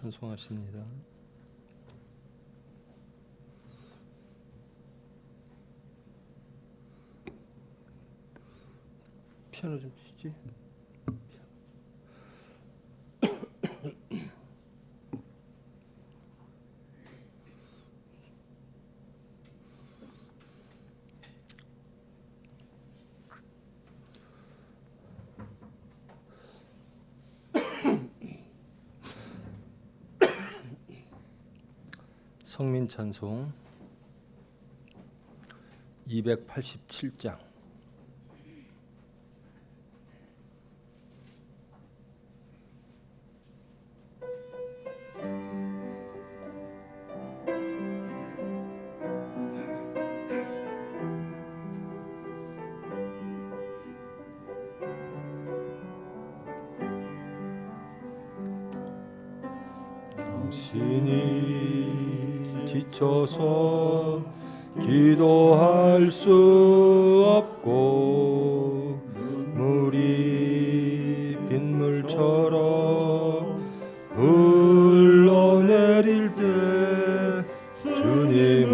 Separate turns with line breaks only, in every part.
찬송하십니다. 피아노 좀 치지. 성민 찬송 287장. 당신이 지쳐서 기도할 수 없고 눈물이 빗물처럼 흘러내릴 때 주님은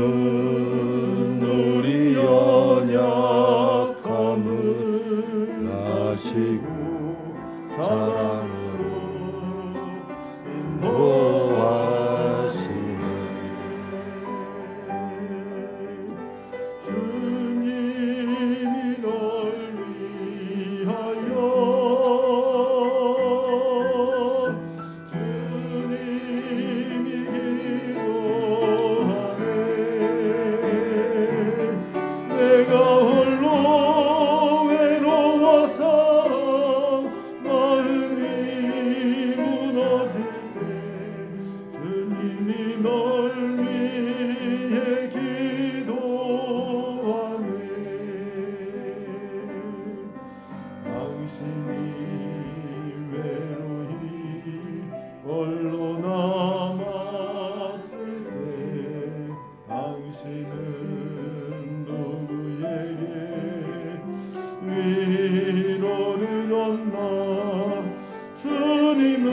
우리 연약함을 아시고 사랑으로 인도하시네. 주님이 널 위하여 주님이 기도하네. 내가 홀로 외로워서 마음이 무너질 때 주님이 널 위해 기도하네. 당신이 외로이 홀로 남았을 때 당신은 누구에게 위로를 얻나. 주님은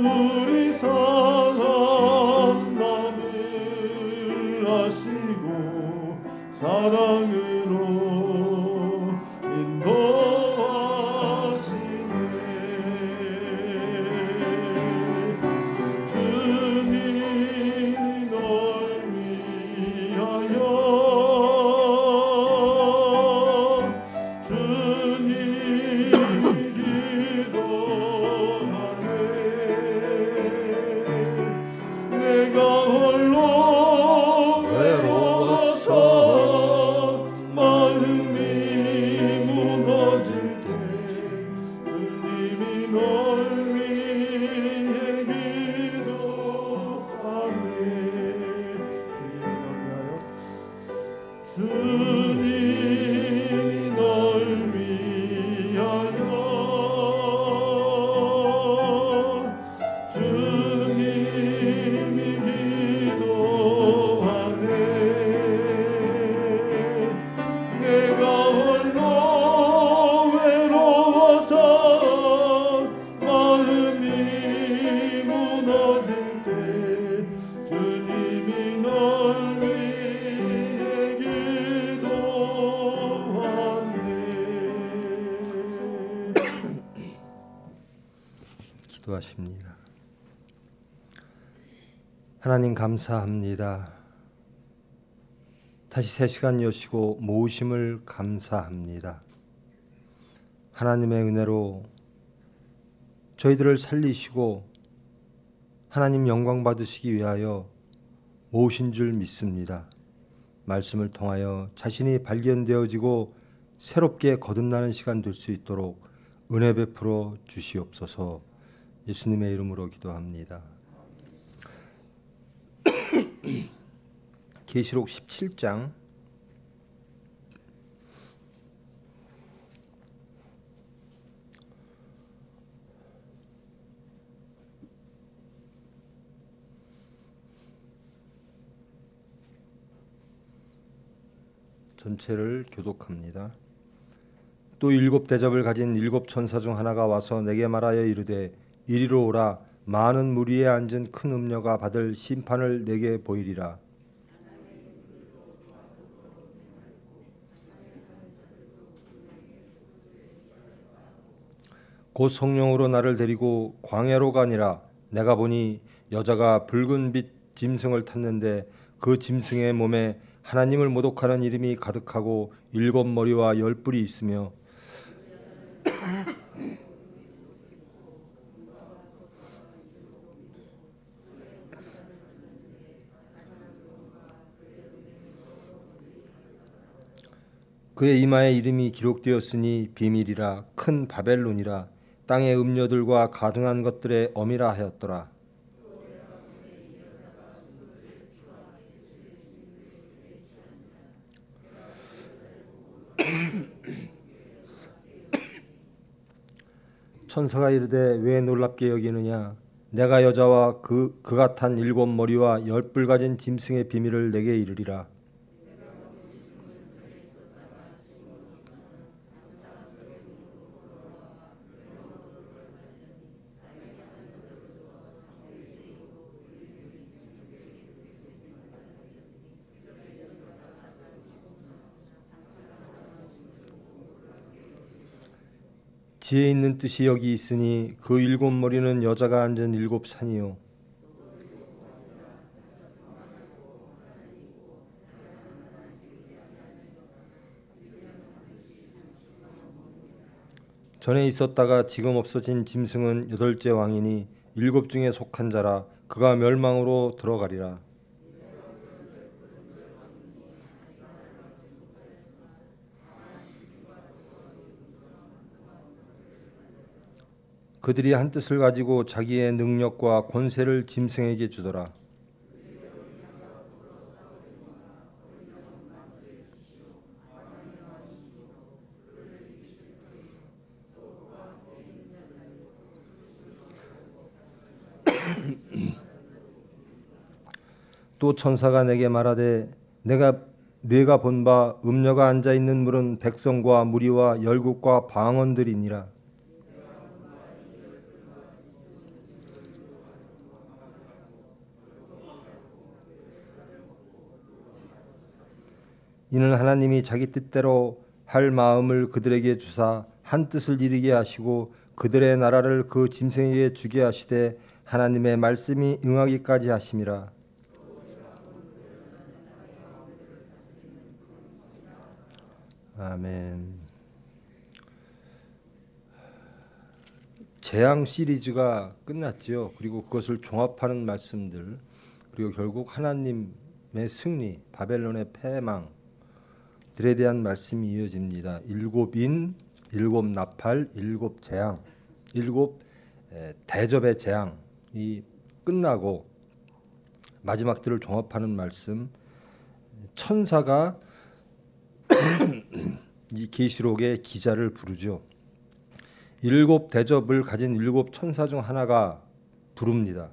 우리 상한 마음을 아시고 사랑으로 인도하시네. 주님이 널 위하여 주님이 기도하네. 내가 홀로 외로워서 마음이 무너질 때 주님이 널 위해 기도하네. 주님이 널 위하여 주님이 기도하네. 내가 홀로 외로워서 마음이 무너질 때 주님이 널 위해 기도하네. 기도하십니다. 하나님 감사합니다. 다시 새 시간 여시고 모으심을 감사합니다. 하나님의 은혜로 저희들을 살리시고 하나님 영광 받으시기 위하여 모으신 줄 믿습니다. 말씀을 통하여 자신이 발견되어지고 새롭게 거듭나는 시간 될 수 있도록 은혜 베풀어 주시옵소서. 예수님의 이름으로 기도합니다. 계시록 17장 전체를 교독합니다. 또 일곱 대접을 가진 일곱 천사 중 하나가 와서 내게 말하여 이르되 이리로 오라. 많은 무리에 앉은 큰 음녀가 받을 심판을 내게 보이리라. 곧 성령으로 나를 데리고 광야로 가니라. 내가 보니 여자가 붉은 빛 짐승을 탔는데 그 짐승의 몸에 하나님을 모독하는 이름이 가득하고 7머리와 10뿔이 있으며 그의 이마에 이름이 기록되었으니 비밀이라 큰 바벨론이라 땅의 음녀들과 가증한 것들의 어미라 하였더라. 천사가 이르되 왜 놀랍게 여기느냐? 내가 여자와 그가 탄 7머리와 10뿔 가진 짐승의 비밀을 내게 이르리라. 지혜 있는 뜻이 여기 있으니 그 7머리는 여자가 앉은 7산이요 전에 있었다가 지금 없어진 짐승은 8째 왕이니 7 중에 속한 자라. 그가 멸망으로 들어가리라. 그들이 한 뜻을 가지고 자기의 능력과 권세를 짐승에게 주더라. 또 천사가 내게 말하되 내가 본 바 음녀가 앉아 있는 물은 백성과 무리와 열국과 방언들이니라. 이는 하나님이 자기 뜻대로 할 마음을 그들에게 주사 한 뜻을 이루게 하시고 그들의 나라를 그 짐승에게 주게 하시되 하나님의 말씀이 응하기까지 하심이라. 아멘. 재앙 시리즈가 끝났지요. 그리고 그것을 종합하는 말씀들, 그리고 결국 하나님의 승리, 바벨론의 패망들에 대한 말씀이 이어집니다. 7인, 7나팔, 7재앙, 7대접의 재앙이 끝나고 마지막들을 종합하는 말씀, 천사가 이 계시록의 기자를 부르죠. 7대접을 가진 7천사 중 하나가 부릅니다.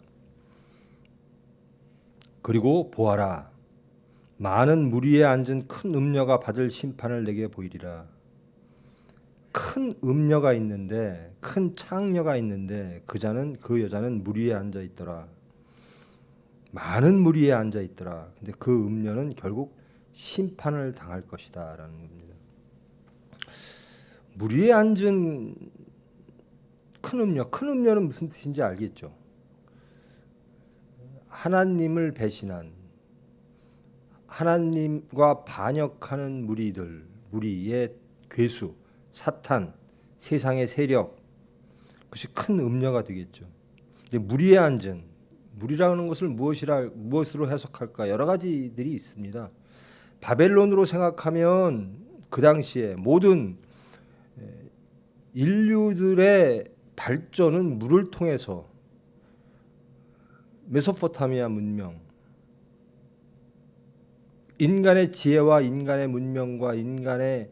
그리고 보아라, 많은 무리에 앉은 큰 음녀가 받을 심판을 내게 보이리라. 큰 음녀가 있는데, 큰 창녀가 있는데 그 여자는 무리에 앉아 있더라. 많은 무리에 앉아 있더라. 근데 그 음녀는 결국 심판을 당할 것이다 라는 겁니다. 무리에 앉은 큰 음녀는 무슨 뜻인지 알겠죠? 하나님을 배신한, 하나님과 반역하는 무리의 괴수, 사탄, 세상의 세력, 그것이 큰 음녀가 되겠죠. 근데 무리에 앉은, 무리라는 것을 무엇으로 해석할까? 여러 가지들이 있습니다. 바벨론으로 생각하면 그 당시에 모든 인류들의 발전은 물을 통해서 메소포타미아 문명, 인간의 지혜와 인간의 문명과 인간의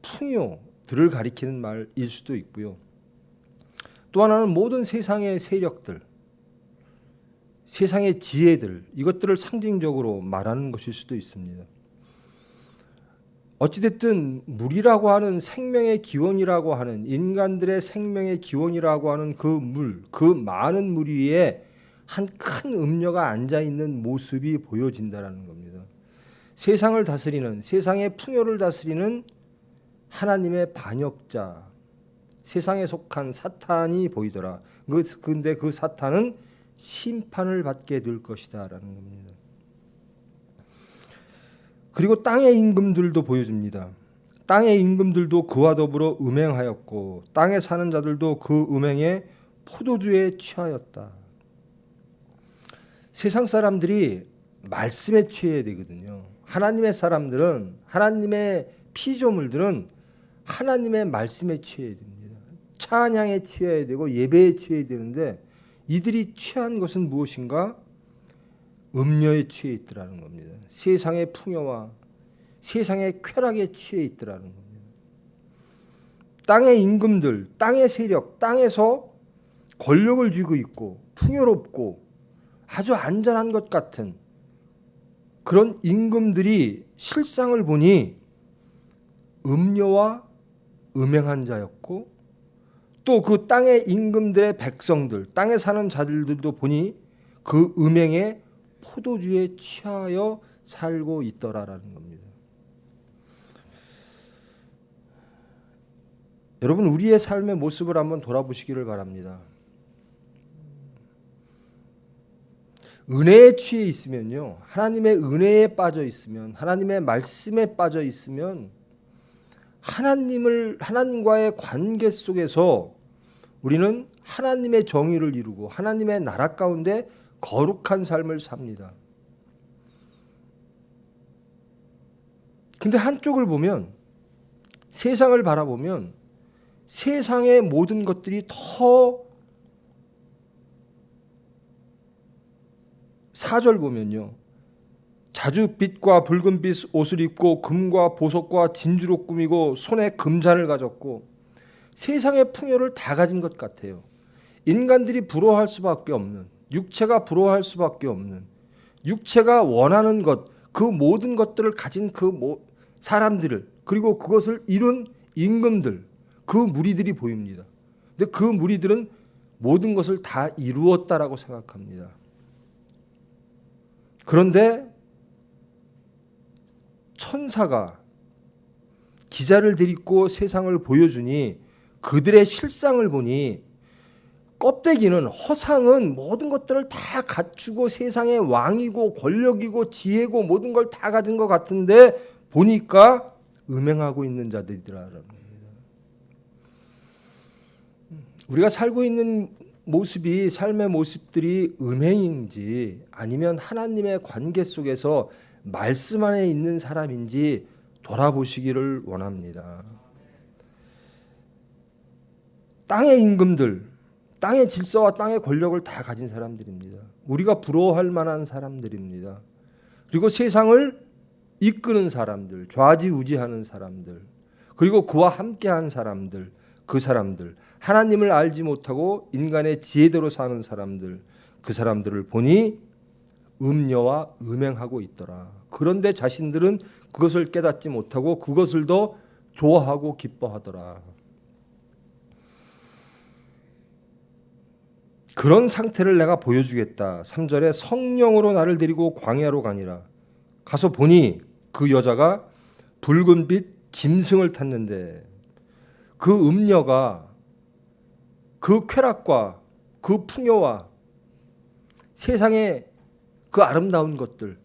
풍요들을 가리키는 말일 수도 있고요. 또 하나는 모든 세상의 세력들, 세상의 지혜들, 이것들을 상징적으로 말하는 것일 수도 있습니다. 어찌됐든 물이라고 하는 생명의 기원이라고 하는 인간들의 생명의 기원이라고 하는 그 물, 그 많은 물 위에 한 큰 음녀가 앉아 있는 모습이 보여진다라는 겁니다. 세상을 다스리는, 세상의 풍요를 다스리는 하나님의 반역자, 세상에 속한 사탄이 보이더라. 근데 그 사탄은 심판을 받게 될 것이다라는 겁니다. 그리고 땅의 임금들도 보여줍니다. 땅의 임금들도 그와 더불어 음행하였고 땅에 사는 자들도 그 음행에 포도주에 취하였다. 세상 사람들이 말씀에 취해야 되거든요. 하나님의 사람들은, 하나님의 피조물들은 하나님의 말씀에 취해야 됩니다. 찬양에 취해야 되고 예배에 취해야 되는데 이들이 취한 것은 무엇인가? 음료에 취해 있더라는 겁니다. 세상의 풍요와 세상의 쾌락에 취해 있더라는 겁니다. 땅의 임금들, 땅의 세력, 땅에서 권력을 쥐고 있고 풍요롭고 아주 안전한 것 같은 그런 임금들이 실상을 보니 음료와 음행한 자였고 또 그 땅의 임금들의 백성들, 땅에 사는 자들도 보니 그 음행에 포도주에 취하여 살고 있더라라는 겁니다. 여러분, 우리의 삶의 모습을 한번 돌아보시기를 바랍니다. 은혜에 취해 있으면요, 하나님의 은혜에 빠져 있으면, 하나님의 말씀에 빠져 있으면 하나님과의 관계 속에서 우리는 하나님의 정의를 이루고 하나님의 나라 가운데 거룩한 삶을 삽니다. 근데 한쪽을 보면, 세상을 바라보면 세상의 모든 것들이 더 4절 보면요, 자줏빛과 붉은빛 옷을 입고 금과 보석과 진주로 꾸미고 손에 금잔을 가졌고 세상의 풍요를 다 가진 것 같아요. 인간들이 부러워할 수밖에 없는, 육체가 부러워할 수밖에 없는, 육체가 원하는 것, 그 모든 것들을 가진 그 사람들을, 그리고 그것을 이룬 임금들, 그 무리들이 보입니다. 근데 그 무리들은 모든 것을 다 이루었다라고 생각합니다. 그런데 천사가 기자를 데리고 세상을 보여주니 그들의 실상을 보니 껍데기는, 허상은 모든 것들을 다 갖추고 세상의 왕이고 권력이고 지혜고 모든 걸 다 가진 것 같은데 보니까 음행하고 있는 자들이라는 겁니다. 우리가 살고 있는 모습이, 삶의 모습들이 음행인지 아니면 하나님의 관계 속에서 말씀 안에 있는 사람인지 돌아보시기를 원합니다. 땅의 임금들, 땅의 질서와 땅의 권력을 다 가진 사람들입니다. 우리가 부러워할 만한 사람들입니다. 그리고 세상을 이끄는 사람들, 좌지우지하는 사람들, 그리고 그와 함께한 사람들, 그 사람들, 하나님을 알지 못하고 인간의 지혜대로 사는 사람들, 그 사람들을 보니 음녀와 음행하고 있더라. 그런데 자신들은 그것을 깨닫지 못하고 그것을 더 좋아하고 기뻐하더라. 그런 상태를 내가 보여주겠다. 3절에 성령으로 나를 데리고 광야로 가니라. 가서 보니 그 여자가 붉은빛 짐승을 탔는데 그 음녀가 그 쾌락과 그 풍요와 세상의 그 아름다운 것들,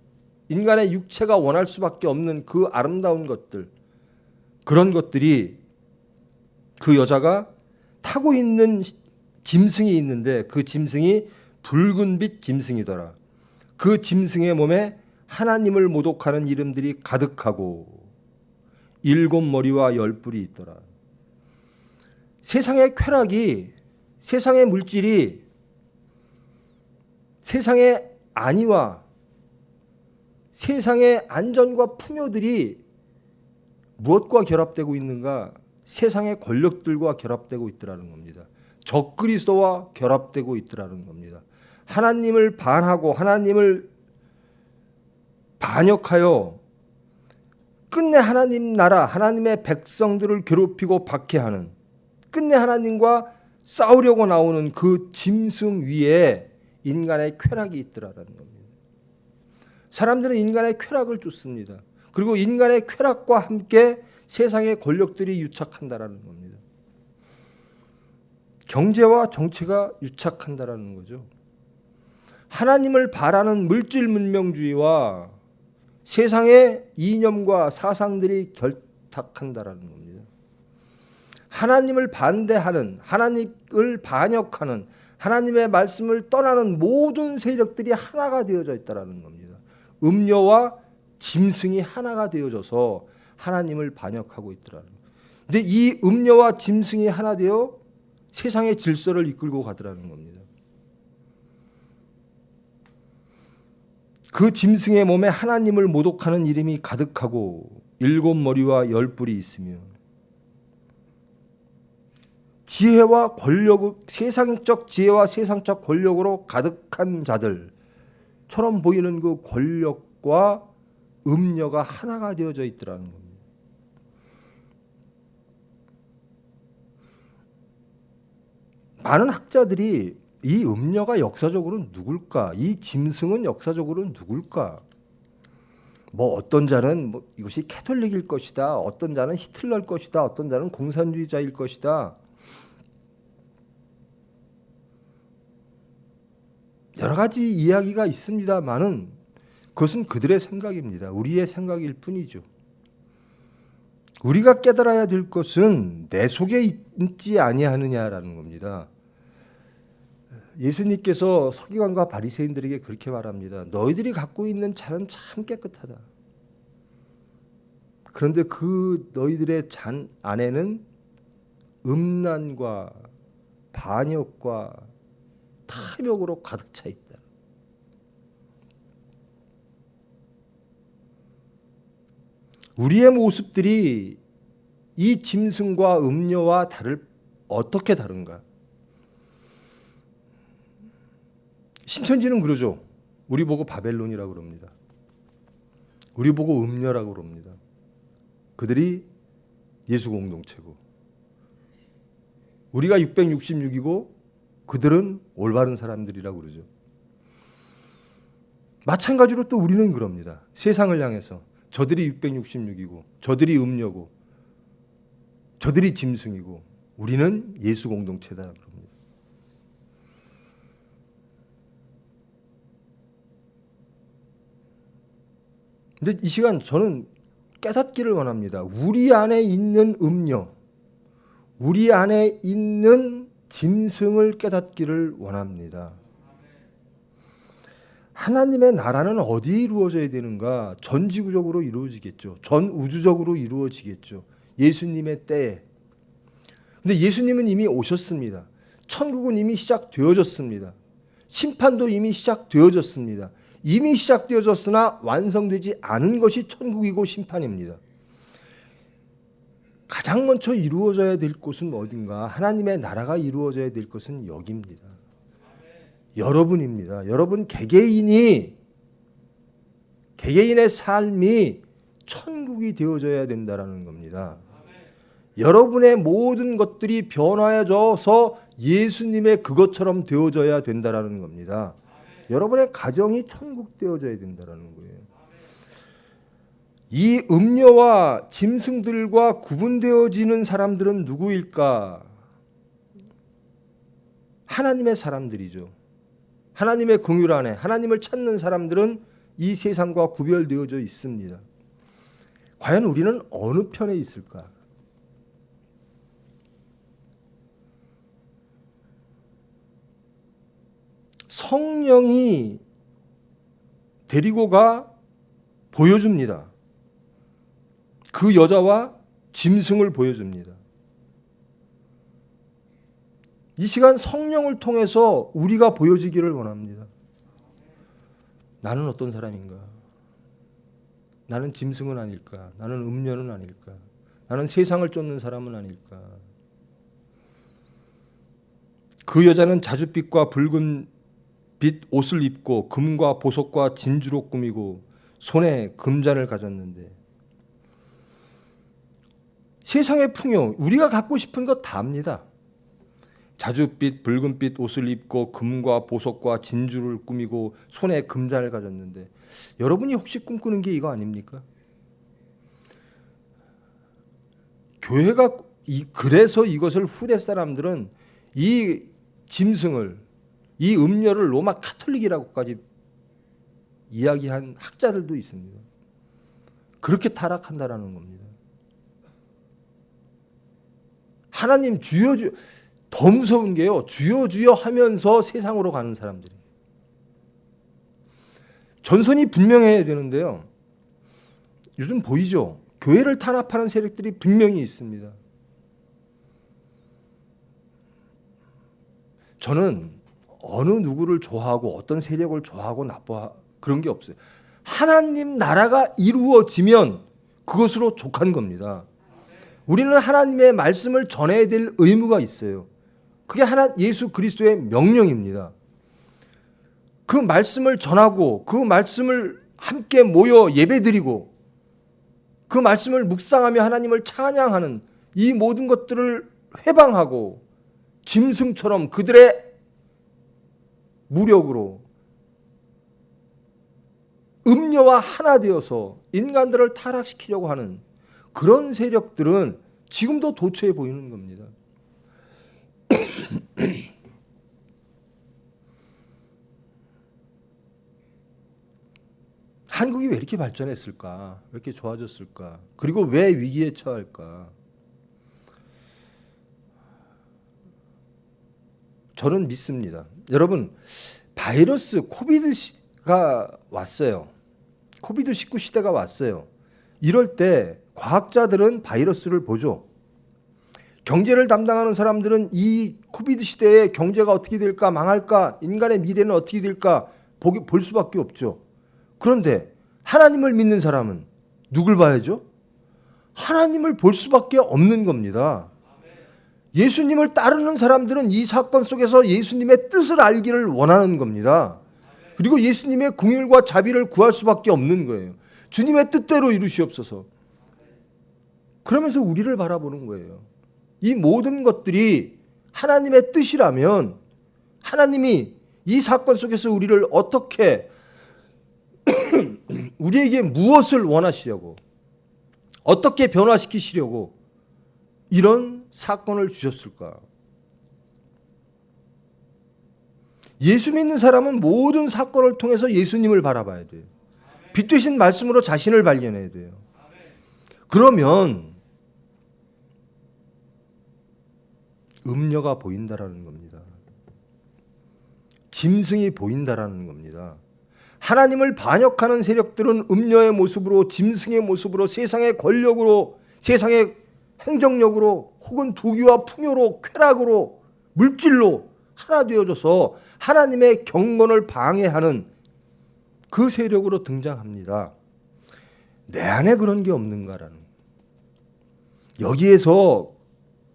인간의 육체가 원할 수밖에 없는 그 아름다운 것들, 그런 것들이 그 여자가 타고 있는 짐승이 있는데 그 짐승이 붉은빛 짐승이더라. 그 짐승의 몸에 하나님을 모독하는 이름들이 가득하고 7머리와 10뿔이 있더라. 세상의 쾌락이, 세상의 물질이, 세상의 안위와 세상의 안전과 풍요들이 무엇과 결합되고 있는가? 세상의 권력들과 결합되고 있더라는 겁니다. 적그리스도와 결합되고 있더라는 겁니다. 하나님을 반하고 하나님을 반역하여 끝내 하나님 나라, 하나님의 백성들을 괴롭히고 박해하는, 끝내 하나님과 싸우려고 나오는 그 짐승 위에 인간의 쾌락이 있더라라는 겁니다. 사람들은 인간의 쾌락을 쫓습니다. 그리고 인간의 쾌락과 함께 세상의 권력들이 유착한다라는 겁니다. 경제와 정치가 유착한다라는 거죠. 하나님을 바라는 물질 문명주의와 세상의 이념과 사상들이 결탁한다라는 겁니다. 하나님을 반대하는, 하나님을 반역하는, 하나님의 말씀을 떠나는 모든 세력들이 하나가 되어져 있다라는 겁니다. 음녀와 짐승이 하나가 되어져서 하나님을 반역하고 있더라는 겁니다. 근데 이 음녀와 짐승이 하나 되어 세상의 질서를 이끌고 가더라는 겁니다. 그 짐승의 몸에 하나님을 모독하는 이름이 가득하고 7머리와 10뿔이 있으며 지혜와 권력, 세상적 지혜와 세상적 권력으로 가득한 자들처럼 보이는 그 권력과 음녀가 하나가 되어져 있더라는 겁니다. 많은 학자들이 이 음녀가 역사적으로 누굴까? 이 짐승은 역사적으로 누굴까? 뭐 어떤 자는 뭐 이것이 캐톨릭일 것이다. 어떤 자는 히틀러일 것이다. 어떤 자는 공산주의자일 것이다. 여러 가지 이야기가 있습니다만은 그것은 그들의 생각입니다. 우리의 생각일 뿐이죠. 우리가 깨달아야 될 것은 내 속에 있지 아니하느냐라는 겁니다. 예수님께서 서기관과 바리새인들에게 그렇게 말합니다. 너희들이 갖고 있는 잔은 참 깨끗하다. 그런데 그 너희들의 잔 안에는 음란과 반역과 탐욕으로 가득 차 있다. 우리의 모습들이 이 짐승과 음녀와 어떻게 다른가? 신천지는 그러죠. 우리 보고 바벨론이라고 그럽니다. 우리 보고 음녀라고 그럽니다. 그들이 예수 공동체고 우리가 666이고 그들은 올바른 사람들이라고 그러죠. 마찬가지로 또 우리는 그럽니다. 세상을 향해서 저들이 666이고 저들이 음녀고 저들이 짐승이고 우리는 예수 공동체다 그럽니다. 근데 이 시간 저는 깨닫기를 원합니다. 우리 안에 있는 음녀, 우리 안에 있는 짐승을 깨닫기를 원합니다. 하나님의 나라는 어디에 이루어져야 되는가? 전지구적으로 이루어지겠죠. 전우주적으로 이루어지겠죠. 예수님의 때에. 근데 예수님은 이미 오셨습니다. 천국은 이미 시작되어졌습니다. 심판도 이미 시작되어졌습니다. 이미 시작되어졌으나 완성되지 않은 것이 천국이고 심판입니다. 가장 먼저 이루어져야 될 곳은 어딘가? 하나님의 나라가 이루어져야 될 것은 여기입니다. 여러분입니다. 여러분 개개인의 삶이 천국이 되어져야 된다는 겁니다. 여러분의 모든 것들이 변화해져서 예수님의 그것처럼 되어져야 된다는 겁니다. 여러분의 가정이 천국 되어져야 된다는 거예요. 이 음녀와 짐승들과 구분되어지는 사람들은 누구일까? 하나님의 사람들이죠. 하나님의 긍휼 안에 하나님을 찾는 사람들은 이 세상과 구별되어져 있습니다. 과연 우리는 어느 편에 있을까? 성령이 데리고 가 보여줍니다. 그 여자와 짐승을 보여줍니다. 이 시간 성령을 통해서 우리가 보여지기를 원합니다. 나는 어떤 사람인가? 나는 짐승은 아닐까? 나는 음녀는 아닐까? 나는 세상을 쫓는 사람은 아닐까? 그 여자는 자줏빛과 붉은 빛 옷을 입고 금과 보석과 진주로 꾸미고 손에 금잔을 가졌는데 세상의 풍요, 우리가 갖고 싶은 것 다 합니다. 자줏빛, 붉은빛 옷을 입고 금과 보석과 진주를 꾸미고 손에 금잔을 가졌는데 여러분이 혹시 꿈꾸는 게 이거 아닙니까? 교회가 그래서 이것을 후대 사람들은 이 짐승을, 이 음료를 로마 카톨릭이라고까지 이야기한 학자들도 있습니다. 그렇게 타락한다라는 겁니다. 하나님 주여 주여, 더 무서운 게요, 주여 주여 하면서 세상으로 가는 사람들이. 전선이 분명해야 되는데요, 요즘 보이죠? 교회를 탄압하는 세력들이 분명히 있습니다. 저는 어느 누구를 좋아하고 어떤 세력을 좋아하고 나빠 그런 게 없어요. 하나님 나라가 이루어지면 그것으로 족한 겁니다. 우리는 하나님의 말씀을 전해야 될 의무가 있어요. 그게 예수 그리스도의 명령입니다. 그 말씀을 전하고 그 말씀을 함께 모여 예배드리고 그 말씀을 묵상하며 하나님을 찬양하는 이 모든 것들을 회방하고 짐승처럼 그들의 무력으로 음료와 하나 되어서 인간들을 타락시키려고 하는 그런 세력들은 지금도 도처에 보이는 겁니다. 한국이 왜 이렇게 발전했을까? 왜 이렇게 좋아졌을까? 그리고 왜 위기에 처할까? 저는 믿습니다. 여러분, 바이러스 코비드가 왔어요. 코비드19 시대가 왔어요. 이럴 때 과학자들은 바이러스를 보죠. 경제를 담당하는 사람들은 이 코비드 시대에 경제가 어떻게 될까, 망할까, 인간의 미래는 어떻게 될까 볼 수밖에 없죠. 그런데 하나님을 믿는 사람은 누굴 봐야죠? 하나님을 볼 수밖에 없는 겁니다. 예수님을 따르는 사람들은 이 사건 속에서 예수님의 뜻을 알기를 원하는 겁니다. 그리고 예수님의 긍휼과 자비를 구할 수밖에 없는 거예요. 주님의 뜻대로 이루시옵소서. 그러면서 우리를 바라보는 거예요. 이 모든 것들이 하나님의 뜻이라면 하나님이 이 사건 속에서 우리를 어떻게 우리에게 무엇을 원하시려고, 어떻게 변화시키시려고 이런 사건을 주셨을까? 예수 믿는 사람은 모든 사건을 통해서 예수님을 바라봐야 돼요. 빛 되신 말씀으로 자신을 발견해야 돼요. 그러면 음녀가 보인다라는 겁니다. 짐승이 보인다라는 겁니다. 하나님을 반역하는 세력들은 음녀의 모습으로, 짐승의 모습으로, 세상의 권력으로, 세상의 행정력으로, 혹은 부귀와 풍요로, 쾌락으로, 물질로 하나 되어져서 하나님의 경건을 방해하는 그 세력으로 등장합니다. 내 안에 그런 게 없는가라는. 여기에서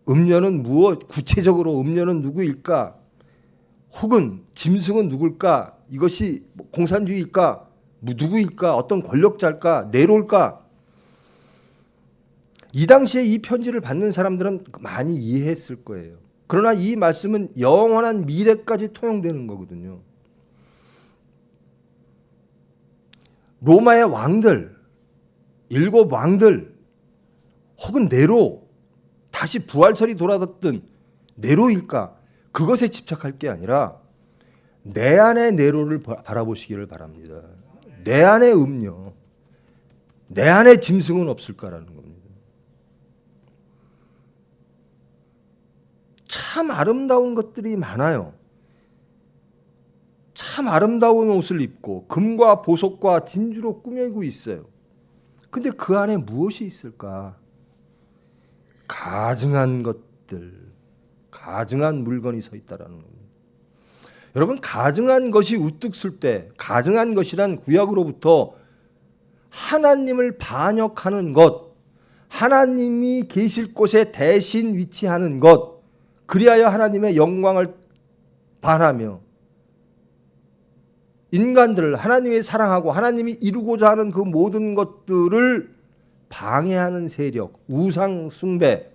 음녀는 무엇, 구체적으로 음녀는 누구일까? 혹은 짐승은 누굴까? 이것이 공산주의일까? 누구일까? 어떤 권력자일까? 네로일까? 이 당시에 이 편지를 받는 사람들은 많이 이해했을 거예요. 그러나 이 말씀은 영원한 미래까지 통용되는 거거든요. 로마의 왕들, 7 왕들, 혹은 네로, 다시 부활설이 돌아왔던 네로일까? 그것에 집착할 게 아니라 내 안의 네로를 바라보시기를 바랍니다. 내 안의 음녀, 내 안의 짐승은 없을까라는 겁니다. 참 아름다운 것들이 많아요. 참 아름다운 옷을 입고 금과 보석과 진주로 꾸미고 있어요. 근데 그 안에 무엇이 있을까? 가증한 것들, 가증한 물건이 서 있다라는 겁니다. 여러분, 가증한 것이 우뚝 설 때, 가증한 것이란 구약으로부터 하나님을 반역하는 것, 하나님이 계실 곳에 대신 위치하는 것, 그리하여 하나님의 영광을 반하며 인간들을 하나님이 사랑하고 하나님이 이루고자 하는 그 모든 것들을 방해하는 세력, 우상 숭배,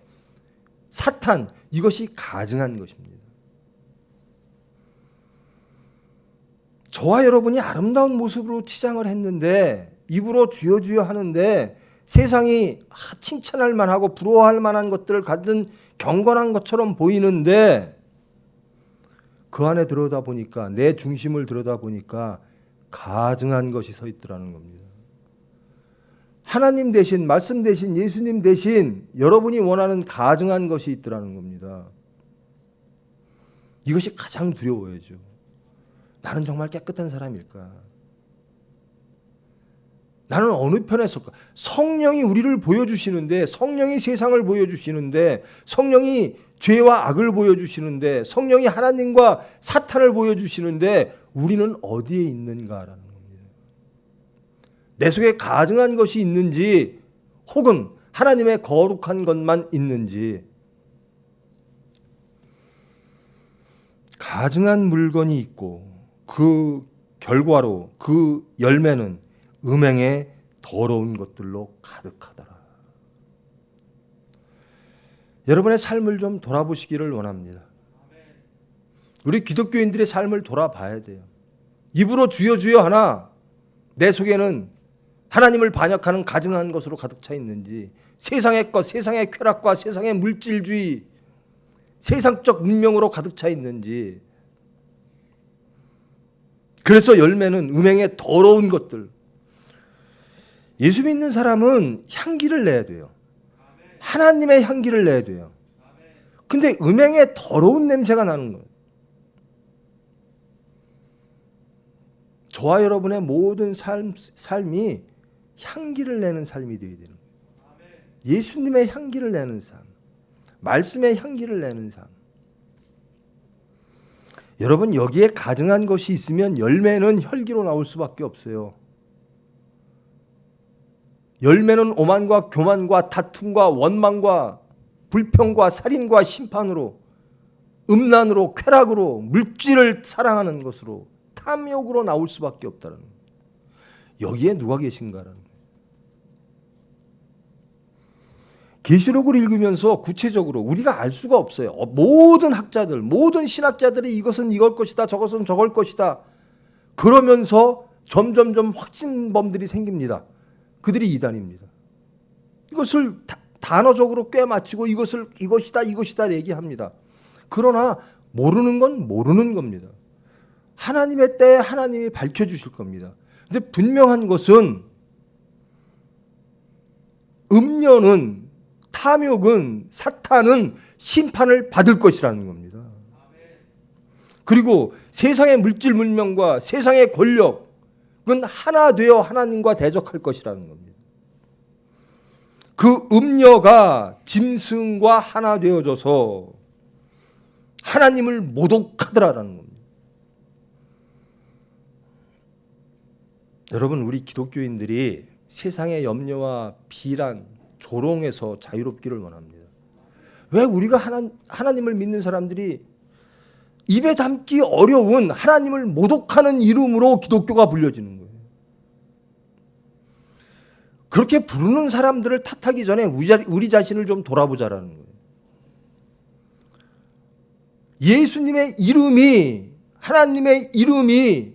사탄, 이것이 가증한 것입니다. 저와 여러분이 아름다운 모습으로 치장을 했는데, 입으로 주여 하는데 세상이 칭찬할 만하고 부러워할 만한 것들을 가진 경건한 것처럼 보이는데, 그 안에 들여다보니까, 내 중심을 들여다보니까 가증한 것이 서 있더라는 겁니다. 하나님 대신, 말씀 대신, 예수님 대신 여러분이 원하는 가증한 것이 있더라는 겁니다. 이것이 가장 두려워야죠. 나는 정말 깨끗한 사람일까? 나는 어느 편에 설까? 성령이 우리를 보여주시는데, 성령이 세상을 보여주시는데, 성령이 죄와 악을 보여주시는데, 성령이 하나님과 사탄을 보여주시는데, 우리는 어디에 있는가라는 겁니다. 내 속에 가증한 것이 있는지, 혹은 하나님의 거룩한 것만 있는지. 가증한 물건이 있고 그 결과로, 그 열매는 음행의 더러운 것들로 가득하더라. 여러분의 삶을 좀 돌아보시기를 원합니다. 우리 기독교인들의 삶을 돌아봐야 돼요. 입으로 주여 하나 내 속에는 하나님을 반역하는 가증한 것으로 가득 차 있는지, 세상의 것, 세상의 쾌락과 세상의 물질주의, 세상적 문명으로 가득 차 있는지. 그래서 열매는 음행의 더러운 것들. 예수 믿는 사람은 향기를 내야 돼요. 하나님의 향기를 내야 돼요. 근데 음행의 더러운 냄새가 나는 거예요. 저와 여러분의 모든 삶이 향기를 내는 삶이 되어야 되는 거예요. 예수님의 향기를 내는 삶, 말씀의 향기를 내는 삶. 여러분, 여기에 가증한 것이 있으면 열매는 혈기로 나올 수밖에 없어요. 열매는 오만과 교만과 다툼과 원망과 불평과 살인과 심판으로, 음란으로, 쾌락으로, 물질을 사랑하는 것으로, 탐욕으로 나올 수밖에 없다는 거예요. 여기에 누가 계신가라는 거예요. 계시록을 읽으면서 구체적으로 우리가 알 수가 없어요. 모든 학자들, 모든 신학자들이 이것은 이걸 것이다, 저것은 저걸 것이다. 그러면서 점점점 확신범들이 생깁니다. 그들이 이단입니다. 이것을 단어적으로 꿰맞추고 이것이다 얘기합니다. 그러나 모르는 건 모르는 겁니다. 하나님의 때에 하나님이 밝혀주실 겁니다. 근데 분명한 것은 음녀는, 탐욕은, 사탄은 심판을 받을 것이라는 겁니다. 그리고 세상의 물질 문명과 세상의 권력은 하나 되어 하나님과 대적할 것이라는 겁니다. 그 음녀가 짐승과 하나 되어져서 하나님을 모독하더라라는 겁니다. 여러분, 우리 기독교인들이 세상의 염려와 비란, 조롱에서 자유롭기를 원합니다. 왜 우리가 하나님을 믿는 사람들이 입에 담기 어려운 하나님을 모독하는 이름으로 기독교가 불려지는 거예요? 그렇게 부르는 사람들을 탓하기 전에 우리 자신을 좀 돌아보자라는 거예요. 예수님의 이름이, 하나님의 이름이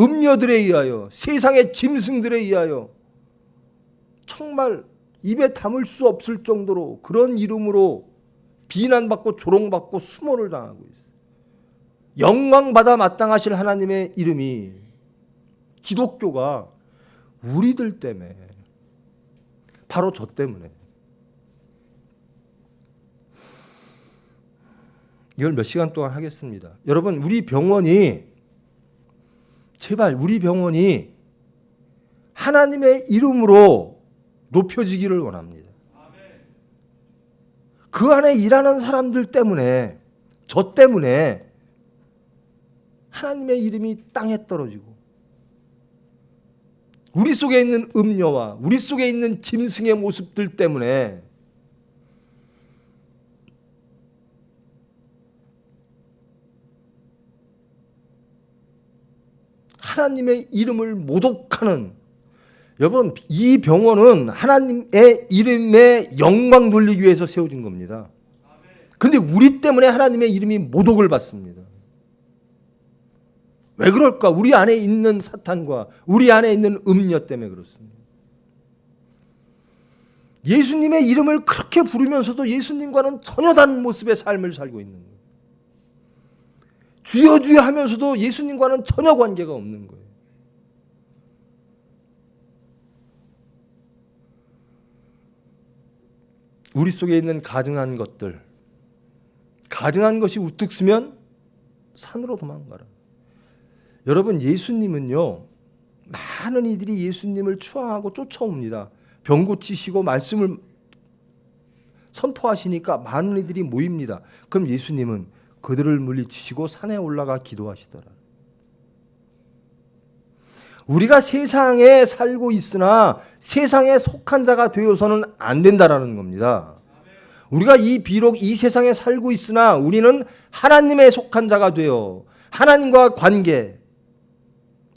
음녀들에 의하여, 세상의 짐승들에 의하여 정말 입에 담을 수 없을 정도로 그런 이름으로 비난받고 조롱받고 수모를 당하고 있어요. 영광받아 마땅하실 하나님의 이름이, 기독교가 우리들 때문에, 바로 저 때문에. 이걸 몇 시간 동안 하겠습니다. 여러분, 우리 병원이, 제발 우리 병원이 하나님의 이름으로 높여지기를 원합니다. 그 안에 일하는 사람들 때문에, 저 때문에 하나님의 이름이 땅에 떨어지고, 우리 속에 있는 음녀와 우리 속에 있는 짐승의 모습들 때문에 하나님의 이름을 모독하는, 여러분, 이 병원은 하나님의 이름에 영광 돌리기 위해서 세워진 겁니다. 근데 우리 때문에 하나님의 이름이 모독을 받습니다. 왜 그럴까? 우리 안에 있는 사탄과 우리 안에 있는 음녀 때문에 그렇습니다. 예수님의 이름을 그렇게 부르면서도 예수님과는 전혀 다른 모습의 삶을 살고 있는 거예요. 주여 주여 하면서도 예수님과는 전혀 관계가 없는 거예요. 우리 속에 있는 가증한 것들, 가증한 것이 우뚝 서면 산으로 도망가라. 여러분, 예수님은요, 많은 이들이 예수님을 추앙하고 쫓아옵니다. 병 고치시고 말씀을 선포하시니까 많은 이들이 모입니다. 그럼 예수님은 그들을 물리치시고 산에 올라가 기도하시더라. 우리가 세상에 살고 있으나 세상에 속한 자가 되어서는 안 된다라는 겁니다. 우리가 비록 이 세상에 살고 있으나 우리는 하나님에 속한 자가 되어 하나님과 관계,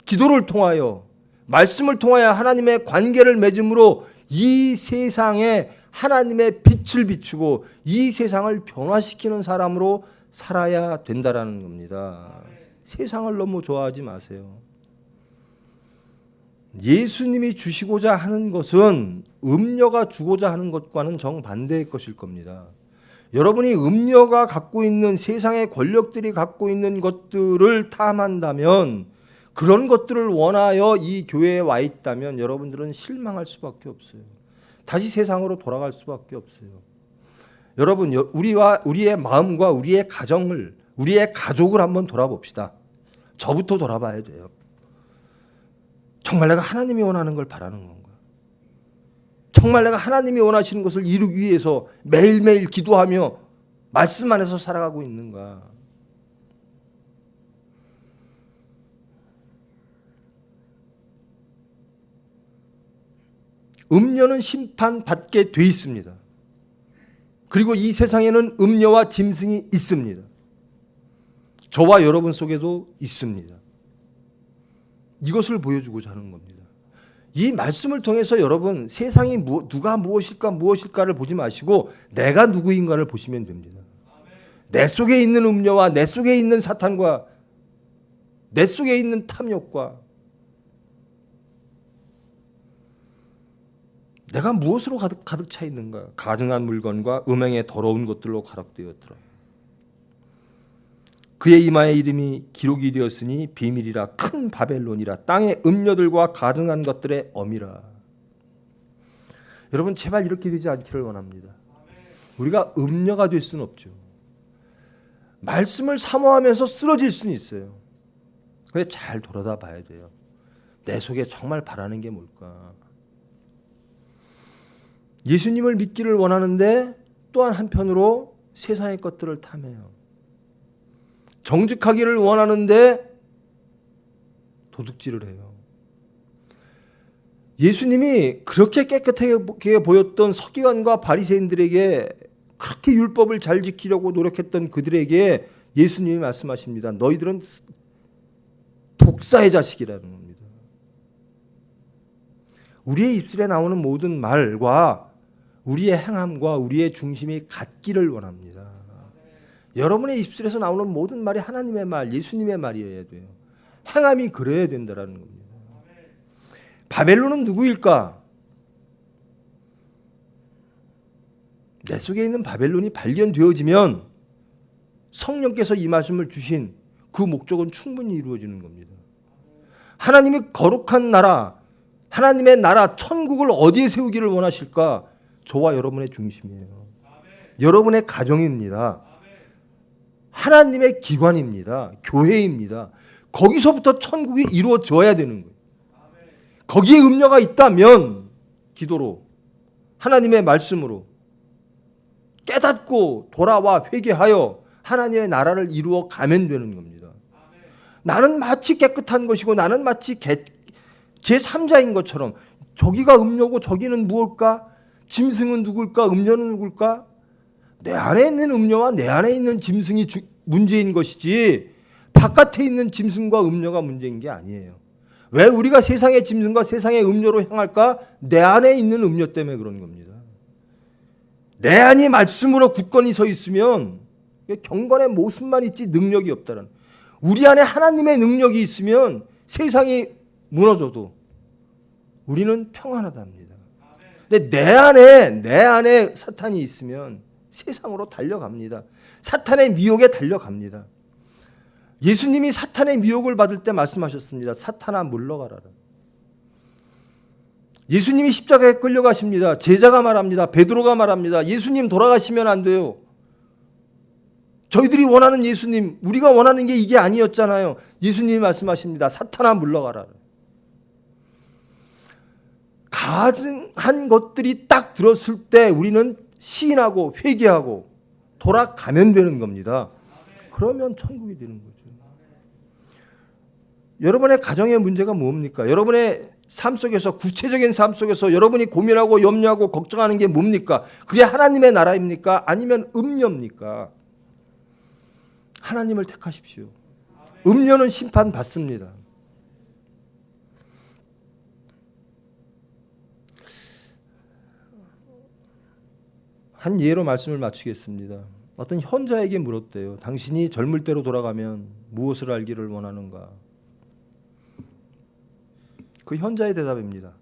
기도를 통하여 말씀을 통하여 하나님의 관계를 맺음으로 이 세상에 하나님의 빛을 비추고 이 세상을 변화시키는 사람으로 살아야 된다라는 겁니다. 세상을 너무 좋아하지 마세요. 예수님이 주시고자 하는 것은 음녀가 주고자 하는 것과는 정반대의 것일 겁니다. 여러분이 음녀가 갖고 있는 세상의 권력들이 갖고 있는 것들을 탐한다면, 그런 것들을 원하여 이 교회에 와 있다면 여러분들은 실망할 수밖에 없어요. 다시 세상으로 돌아갈 수밖에 없어요. 여러분, 우리의 마음과 우리의 가정을, 우리의 가족을 한번 돌아봅시다. 저부터 돌아봐야 돼요. 정말 내가 하나님이 원하는 걸 바라는 건가? 정말 내가 하나님이 원하시는 것을 이루기 위해서 매일매일 기도하며 말씀 안에서 살아가고 있는가? 음녀는 심판받게 돼 있습니다. 그리고 이 세상에는 음녀와 짐승이 있습니다. 저와 여러분 속에도 있습니다. 이것을 보여주고자 하는 겁니다. 이 말씀을 통해서 여러분, 세상이 누가 무엇일까를 보지 마시고 내가 누구인가를 보시면 됩니다. 내 속에 있는 음녀와 내 속에 있는 사탄과 내 속에 있는 탐욕과 내가 무엇으로 가득 차 있는가? 가증한 물건과 음행의 더러운 것들로 가득되었더라. 그의 이마에 이름이 기록이 되었으니 비밀이라, 큰 바벨론이라, 땅의 음녀들과 가증한 것들의 어미라. 여러분, 제발 이렇게 되지 않기를 원합니다. 우리가 음녀가 될 수는 없죠. 말씀을 사모하면서 쓰러질 수는 있어요. 그런데 잘 돌아다 봐야 돼요. 내 속에 정말 바라는 게 뭘까? 예수님을 믿기를 원하는데 또한 한편으로 세상의 것들을 탐해요. 정직하기를 원하는데 도둑질을 해요. 예수님이 그렇게 깨끗하게 보였던 서기관과 바리새인들에게, 그렇게 율법을 잘 지키려고 노력했던 그들에게 예수님이 말씀하십니다. 너희들은 독사의 자식이라는 겁니다. 우리의 입술에 나오는 모든 말과 우리의 행함과 우리의 중심이 같기를 원합니다. 여러분의 입술에서 나오는 모든 말이 하나님의 말, 예수님의 말이어야 돼요. 행함이 그래야 된다는 겁니다. 바벨론은 누구일까? 내 속에 있는 바벨론이 발견되어지면 성령께서 이 말씀을 주신 그 목적은 충분히 이루어지는 겁니다. 하나님이 거룩한 나라, 하나님의 나라, 천국을 어디에 세우기를 원하실까? 저와 여러분의 중심이에요. 여러분의 가정입니다. 하나님의 기관입니다. 교회입니다. 거기서부터 천국이 이루어져야 되는 거예요. 거기에 음녀가 있다면 기도로, 하나님의 말씀으로 깨닫고 돌아와 회개하여 하나님의 나라를 이루어 가면 되는 겁니다. 나는 마치 깨끗한 것이고 나는 마치 제3자인 것처럼, 저기가 음녀고 저기는 무엇일까? 짐승은 누굴까? 음녀는 누굴까? 내 안에 있는 음녀와 내 안에 있는 짐승이 문제인 것이지 바깥에 있는 짐승과 음녀가 문제인 게 아니에요. 왜 우리가 세상의 짐승과 세상의 음료로 향할까? 내 안에 있는 음료 때문에 그런 겁니다. 내 안이 말씀으로 굳건히 서 있으면 경건의 모습만 있지 능력이 없다는. 우리 안에 하나님의 능력이 있으면 세상이 무너져도 우리는 평안하답니다. 근데 내 안에 사탄이 있으면 세상으로 달려갑니다. 사탄의 미혹에 달려갑니다. 예수님이 사탄의 미혹을 받을 때 말씀하셨습니다. 사탄아 물러가라. 예수님이 십자가에 끌려가십니다. 제자가 말합니다. 베드로가 말합니다. 예수님 돌아가시면 안 돼요. 저희들이 원하는 예수님, 우리가 원하는 게 이게 아니었잖아요. 예수님이 말씀하십니다. 사탄아 물러가라. 가증한 것들이 딱 들었을 때 우리는 시인하고 회개하고 돌아가면 되는 겁니다. 그러면 천국이 되는 거죠. 여러분의 가정의 문제가 뭡니까? 여러분의 삶 속에서, 구체적인 삶 속에서 여러분이 고민하고 염려하고 걱정하는 게 뭡니까? 그게 하나님의 나라입니까? 아니면 음료입니까? 하나님을 택하십시오. 음료는 심판받습니다. 한 예로 말씀을 마치겠습니다. 어떤 현자에게 물었대요. 당신이 젊을 때로 돌아가면 무엇을 알기를 원하는가? 그 현자의 대답입니다.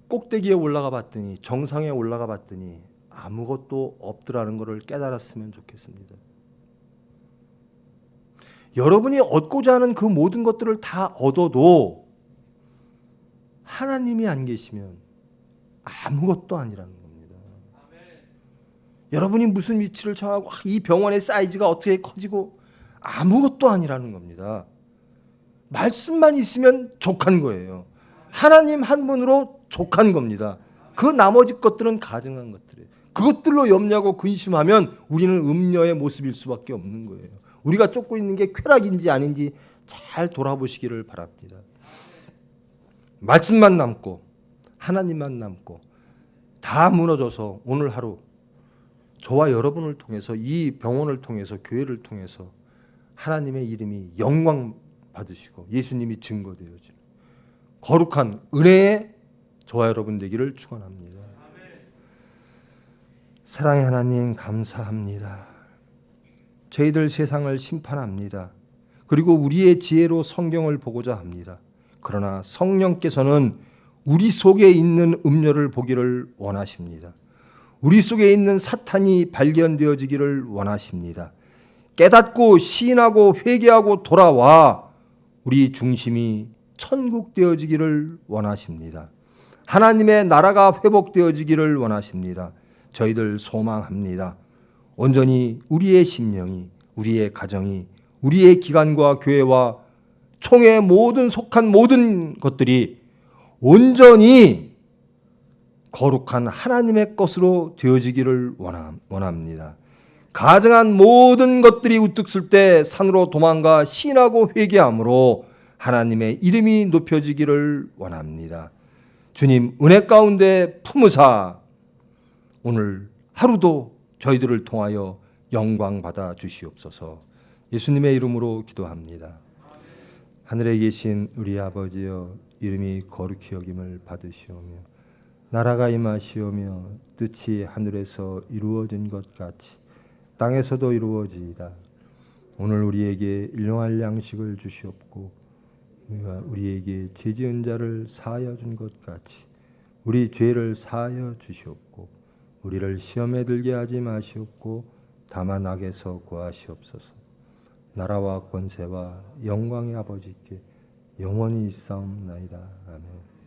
꼭대기에 올라가 봤더니, 정상에 올라가 봤더니 아무것도 없더라는 것을 깨달았으면 좋겠습니다. 여러분이 얻고자 하는 그 모든 것들을 다 얻어도 하나님이 안 계시면 아무것도 아니라는 겁니다. 여러분이 무슨 위치를 정하고 이 병원의 사이즈가 어떻게 커지고 아무것도 아니라는 겁니다. 말씀만 있으면 족한 거예요. 하나님 한 분으로 족한 겁니다. 그 나머지 것들은 가증한 것들이에요. 그것들로 염려하고 근심하면 우리는 음녀의 모습일 수밖에 없는 거예요. 우리가 쫓고 있는 게 쾌락인지 아닌지 잘 돌아보시기를 바랍니다. 말씀만 남고 하나님만 남고 다 무너져서 오늘 하루 저와 여러분을 통해서, 이 병원을 통해서, 교회를 통해서 하나님의 이름이 영광 받으시고 예수님이 증거되어지는 거룩한 은혜의 저와 여러분 되기를 축원합니다. 사랑의 하나님 감사합니다. 저희들 세상을 심판합니다. 그리고 우리의 지혜로 성경을 보고자 합니다. 그러나 성령께서는 우리 속에 있는 음료를 보기를 원하십니다. 우리 속에 있는 사탄이 발견되어지기를 원하십니다. 깨닫고 시인하고 회개하고 돌아와 우리 중심이 천국 되어지기를 원하십니다. 하나님의 나라가 회복되어지기를 원하십니다. 저희들 소망합니다. 온전히 우리의 심령이, 우리의 가정이, 우리의 기관과 교회와 총회 모든 속한 모든 것들이 온전히 거룩한 하나님의 것으로 되어지기를 원합니다. 가증한 모든 것들이 우뚝 쓸 때 산으로 도망가 시인하고 회개함으로 하나님의 이름이 높여지기를 원합니다. 주님 은혜 가운데 품으사 오늘 하루도 저희들을 통하여 영광 받아 주시옵소서. 예수님의 이름으로 기도합니다. 하늘에 계신 우리 아버지여, 이름이 거룩히 여김을 받으시오며 나라가 임하시오며 뜻이 하늘에서 이루어진 것 같이 땅에서도 이루어지이다. 오늘 우리에게 일용할 양식을 주시옵고 우리에게 죄 지은 자를 사하여 준 것 같이 우리 죄를 사하여 주시옵고 우리를 시험에 들게 하지 마시옵고 다만 악에서 구하시옵소서. 나라와 권세와 영광의 아버지께 영원히 있사옵나이다. 아멘.